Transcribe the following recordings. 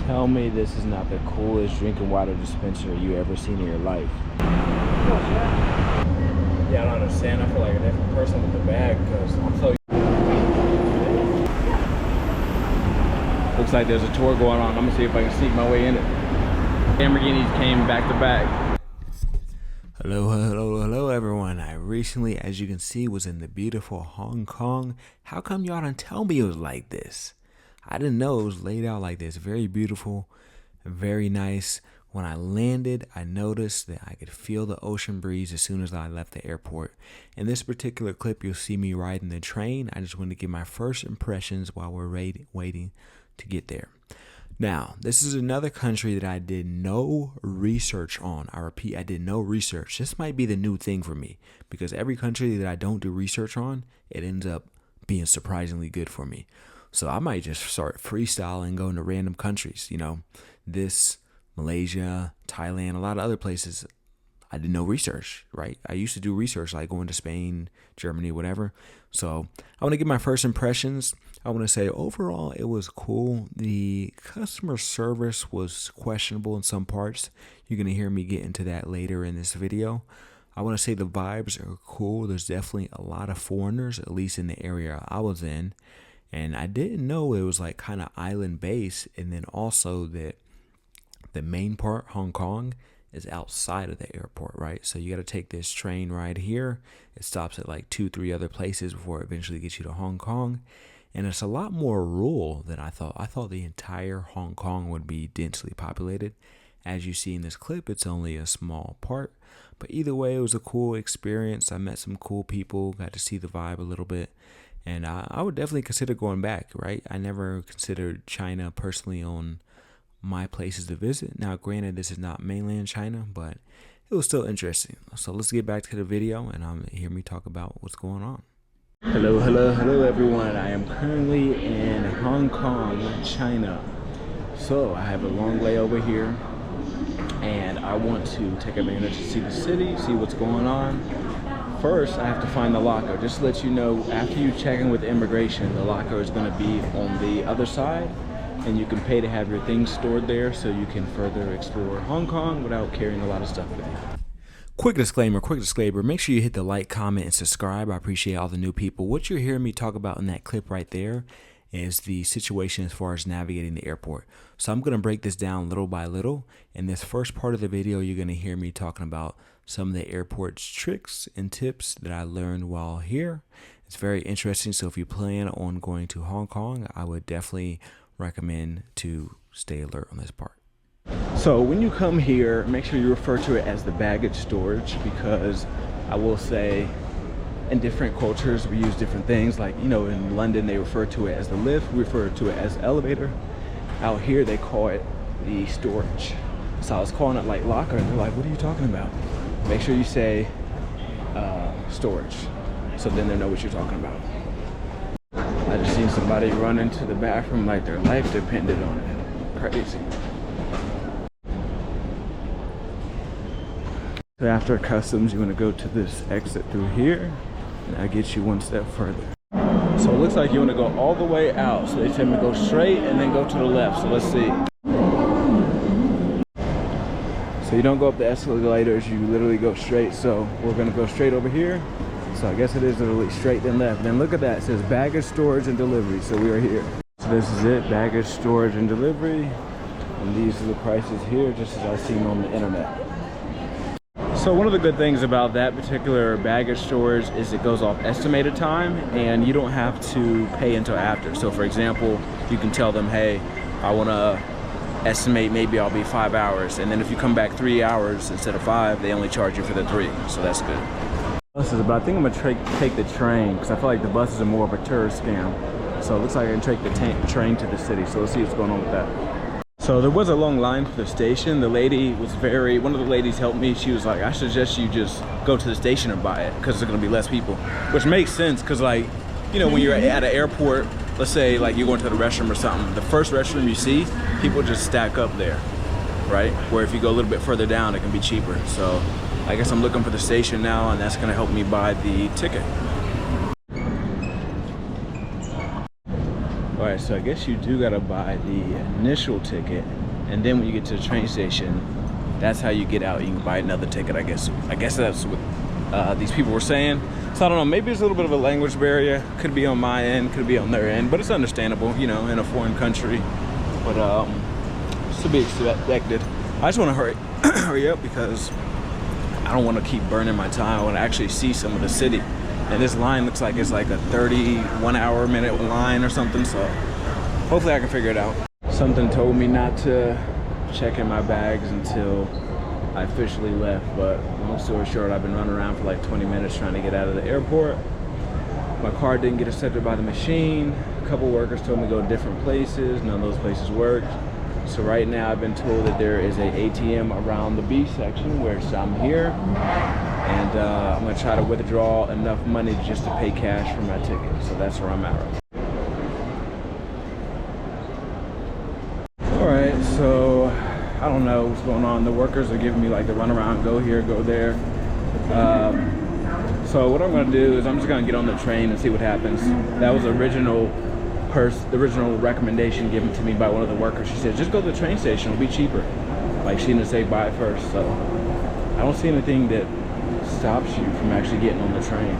Tell me this is not the coolest drinking water dispenser you ever seen in your life. Yeah, I don't understand. I feel like a different person with the bag because I'm so. Looks like there's a tour going on. I'm gonna see if I can sneak my way in it. Lamborghinis came back to back. Hello everyone. I recently, as you can see, was in the beautiful Hong Kong. How come y'all didn't tell me it was like this? I didn't know it was laid out like this. Very beautiful, very nice. When I landed, I noticed that I could feel the ocean breeze as soon as I left the airport. In this particular clip, you'll see me riding the train. I just wanted to give my first impressions while we're waiting to get there. Now, this is another country that I did no research on. I repeat, I did no research. This might be the new thing for me because every country that I don't do research on, it ends up being surprisingly good for me. So I might just start freestyling, going to random countries, Malaysia, Thailand, a lot of other places. I did no research, right? I used to do research like going to Spain, Germany, whatever. So I want to give my first impressions. I want to say overall, it was cool. The customer service was questionable in some parts. You're going to hear me get into that later in this video. I want to say the vibes are cool. There's definitely a lot of foreigners, at least in the area I was in. And I didn't know it was like kind of island based. And then also that the main part, Hong Kong, is outside of the airport, right? So you got to take this train right here. It stops at like 2-3 other places before it eventually gets you to Hong Kong. And it's a lot more rural than I thought. I thought the entire Hong Kong would be densely populated. As you see in this clip, it's only a small part. But either way, it was a cool experience. I met some cool people, got to see the vibe a little bit. And I would definitely consider going back, right? I never considered China personally on my places to visit. Now, granted, this is not mainland China, but it was still interesting. So let's get back to the video and hear me talk about what's going on. Hello everyone. I am currently in Hong Kong, China. So I have a long layover here and I want to take advantage to see the city, see what's going on. First, I have to find the locker. Just to let you know, after you check in with immigration, the locker is going to be on the other side and you can pay to have your things stored there so you can further explore Hong Kong without carrying a lot of stuff with you. Quick disclaimer, make sure you hit the like, comment, and subscribe. I appreciate all the new people. What you're hearing me talk about in that clip right there is the situation as far as navigating the airport. So I'm going to break this down little by little. In this first part of the video, you're going to hear me talking about some of the airport's tricks and tips that I learned while here. It's very interesting. So if you plan on going to Hong Kong, I would definitely recommend to stay alert on this part. So when you come here, make sure you refer to it as the baggage storage, because I will say in different cultures we use different things. Like, in London they refer to it as the lift, we refer to it as the elevator. Out here they call it the storage. So I was calling it like locker and they're like, what are you talking about? Make sure you say storage, so then they know what you're talking about. I just seen somebody run into the bathroom like their life depended on it. Crazy. So after customs, you want to go to this exit through here, and that gets you one step further. So it looks like you want to go all the way out. So they tell me go straight and then go to the left. So let's see. So you don't go up the escalators, you literally go straight. So we're going to go straight over here. So I guess it is literally straight then left. Then look at that, it says baggage storage and delivery. So we are here. So this is it, baggage storage and delivery. And these are the prices here, just as I've seen on the internet. So one of the good things about that particular baggage storage is it goes off estimated time and you don't have to pay until after. So for example, you can tell them, hey, I want to estimate maybe I'll be 5 hours. And then if you come back 3 hours instead of 5, they only charge you for the 3. So that's good. Buses, but I think I'm gonna take the train because I feel like the buses are more of a tourist scam. So it looks like I can take the train to the city. So let's see what's going on with that. So there was a long line for the station. The lady was one of the ladies helped me. She was like, I suggest you just go to the station and buy it because there's gonna be less people, which makes sense because like, when you're at an airport, let's say like you're going to the restroom or something, the first restroom you see, people just stack up there, right? Where if you go a little bit further down, it can be cheaper. So I guess I'm looking for the station now, and that's gonna help me buy the ticket. All right, so I guess you do gotta buy the initial ticket, and then when you get to the train station, that's how you get out. You can buy another ticket, I guess. I guess that's what these people were saying. So I don't know, maybe it's a little bit of a language barrier. Could be on my end, could be on their end, but it's understandable, you know, in a foreign country. But it's to be expected. I just want to hurry up because I don't want to keep burning my time. I want to actually see some of the city. And this line looks like it's like a 31-hour-minute line or something, so hopefully I can figure it out. Something told me not to check in my bags until I officially left, but long story short, I've been running around for like 20 minutes trying to get out of the airport. My car didn't get accepted by the machine. A couple workers told me to go to different places. None of those places worked. So right now I've been told that there is a ATM around the B section where I'm here. And I'm gonna try to withdraw enough money just to pay cash for my ticket. So that's where I'm at right now. All right, so I don't know what's going on. The workers are giving me like the runaround, go here, go there. So what I'm gonna do is I'm just gonna get on the train and see what happens. That was the original recommendation given to me by one of the workers. She said, just go to the train station, it'll be cheaper. Like she didn't say buy it first. So I don't see anything that stops you from actually getting on the train.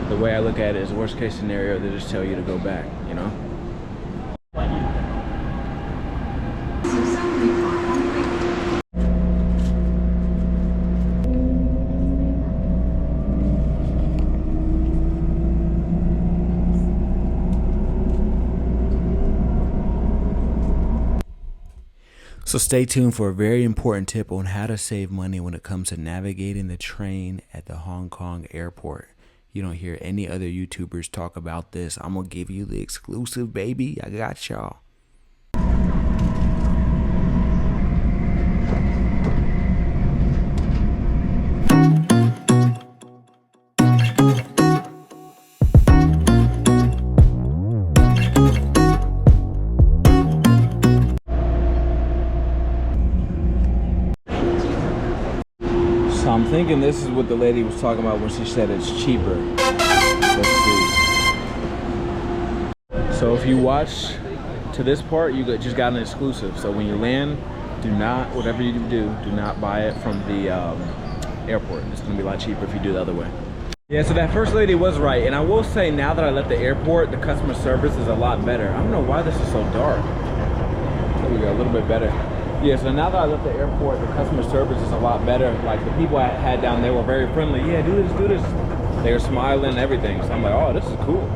The way I look at it is worst case scenario, they just tell you to go back, you know? So stay tuned for a very important tip on how to save money when it comes to navigating the train at the Hong Kong airport. You don't hear any other YouTubers talk about this. I'm going to give you the exclusive, baby. I got y'all. I'm thinking this is what the lady was talking about when she said it's cheaper. Let's see. So if you watch to this part, you just got an exclusive. So when you land, do not, whatever you do not buy it from the airport. It's gonna be a lot cheaper if you do it the other way. Yeah, so that first lady was right. And I will say, now that I left the airport, the customer service is a lot better. I don't know why this is so dark. There we go, a little bit better. Yeah, so now that I left the airport, the customer service is a lot better. Like the people I had down there were very friendly. Yeah, do this, do this. They were smiling and everything. So I'm like, oh, this is cool.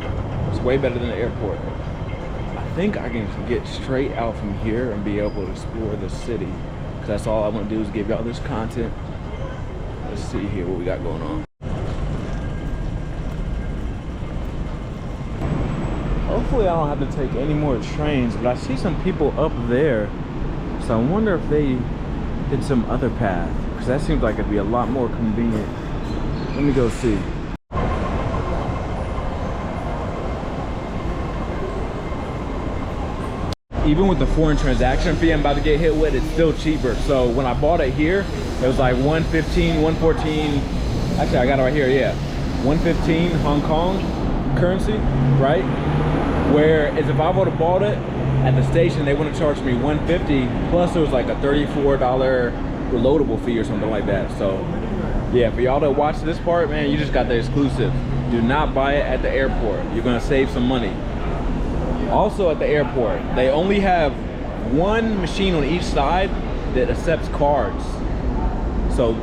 It's way better than the airport. I think I can get straight out from here and be able to explore the city. Because that's all I want to do is give y'all this content. Let's see here what we got going on. Hopefully I don't have to take any more trains, but I see some people up there. So I wonder if they did some other path, because that seems like it'd be a lot more convenient. Let me go see. Even with the foreign transaction fee I'm about to get hit with, it's still cheaper. So when I bought it here, it was like 115, 114. Actually, I got it right here, yeah. 115 Hong Kong currency, right? Whereas if I would have bought it at the station, they would have charged me $150, plus there was like a $34 reloadable fee or something like that. So yeah, for y'all that watch this part, man, you just got the exclusive. Do not buy it at the airport. You're gonna save some money. Also at the airport, they only have one machine on each side that accepts cards. So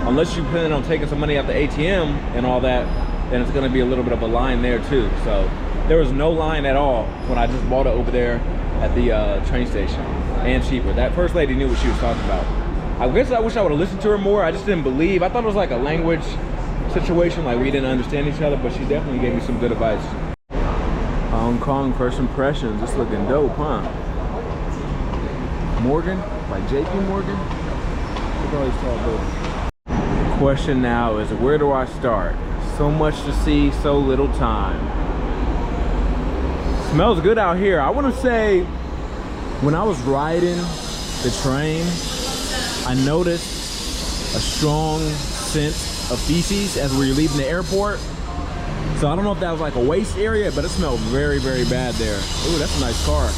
unless you plan on taking some money out the ATM and all that, then it's gonna be a little bit of a line there too. So there was no line at all when I just bought it over there at the train station, and cheaper. That first lady knew what she was talking about. I guess I wish I would have listened to her more. I just didn't believe. I thought it was like a language situation, like we didn't understand each other, but she definitely gave me some good advice. Hong Kong first impressions. It's looking dope, huh? Morgan, like JP Morgan. Look at all these tall buildings. Question now is, where do I start? So much to see, so little time. Smells good out here. I want to say when I was riding the train, I noticed a strong scent of feces as we were leaving the airport. So I don't know if that was like a waste area, but it smelled very, very bad there. Ooh, that's a nice car.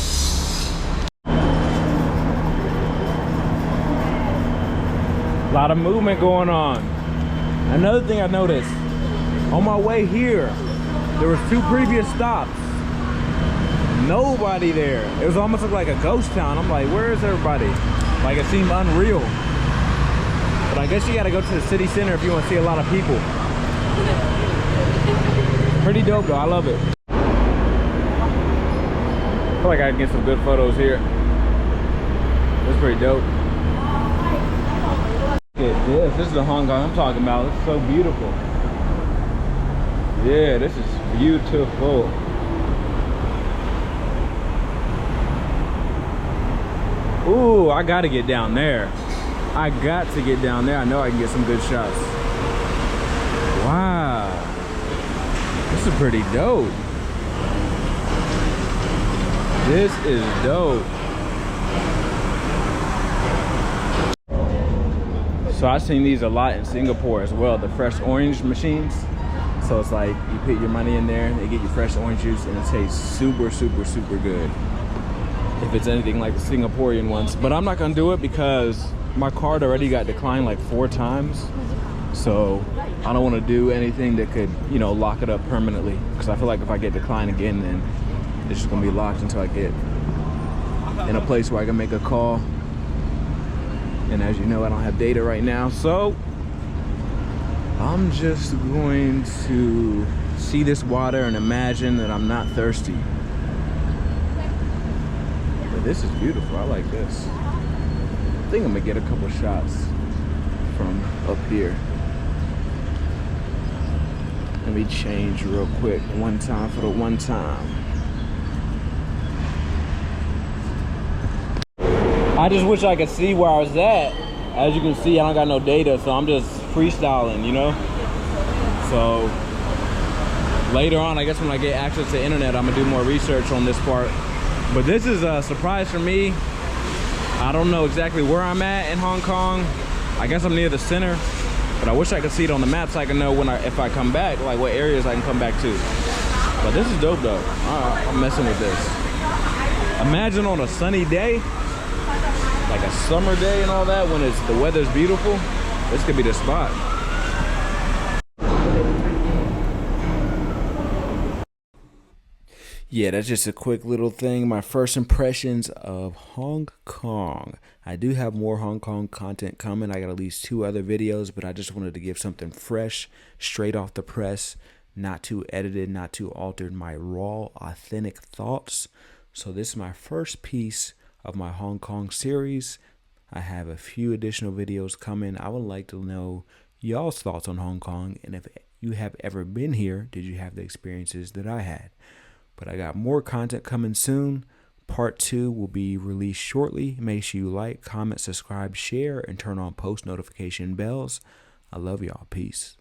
A lot of movement going on. Another thing I noticed, on my way here, there was 2 previous stops. Nobody there. It was almost like a ghost town. I'm like, where is everybody? Like, it seemed unreal. But I guess you gotta go to the city center if you want to see a lot of people. Pretty dope though, I love it. I feel like I can get some good photos here. That's pretty dope. Look at this. This is the Hong Kong I'm talking about. It's so beautiful. Yeah, this is beautiful. Ooh, I gotta get down there. I got to get down there. I know I can get some good shots. Wow. This is pretty dope. This is dope. So I've seen these a lot in Singapore as well, the fresh orange machines. So it's like you put your money in there, they get you fresh orange juice, and it tastes super, super, super good. If it's anything like the Singaporean ones. But I'm not gonna do it because my card already got declined like 4 times. So I don't wanna do anything that could, you know, lock it up permanently. Because I feel like if I get declined again, then it's just gonna be locked until I get in a place where I can make a call. And as you know, I don't have data right now. So I'm just going to see this water and imagine that I'm not thirsty. But this is beautiful, I like this. I think I'm gonna get a couple shots from up here. Let me change real quick, one time for the one time. I just wish I could see where I was at. As you can see, I don't got no data, so I'm just freestyling, you know? So later on, I guess when I get access to the internet, I'm gonna do more research on this part. But this is a surprise for me. I don't know exactly where I'm at in Hong Kong. I guess I'm near the center, but I wish I could see it on the map so I can know when if I come back, like what areas I can come back to. But this is dope though. I'm messing with this. Imagine on a sunny day, like a summer day and all that, when the weather's beautiful, this could be the spot. Yeah, that's just a quick little thing. My first impressions of Hong Kong. I do have more Hong Kong content coming. I got at least 2 other videos, but I just wanted to give something fresh, straight off the press, not too edited, not too altered, my raw, authentic thoughts. So this is my first piece of my Hong Kong series. I have a few additional videos coming. I would like to know y'all's thoughts on Hong Kong, and if you have ever been here, did you have the experiences that I had? But I got more content coming soon. Part 2 will be released shortly. Make sure you like, comment, subscribe, share, and turn on post notification bells. I love y'all. Peace.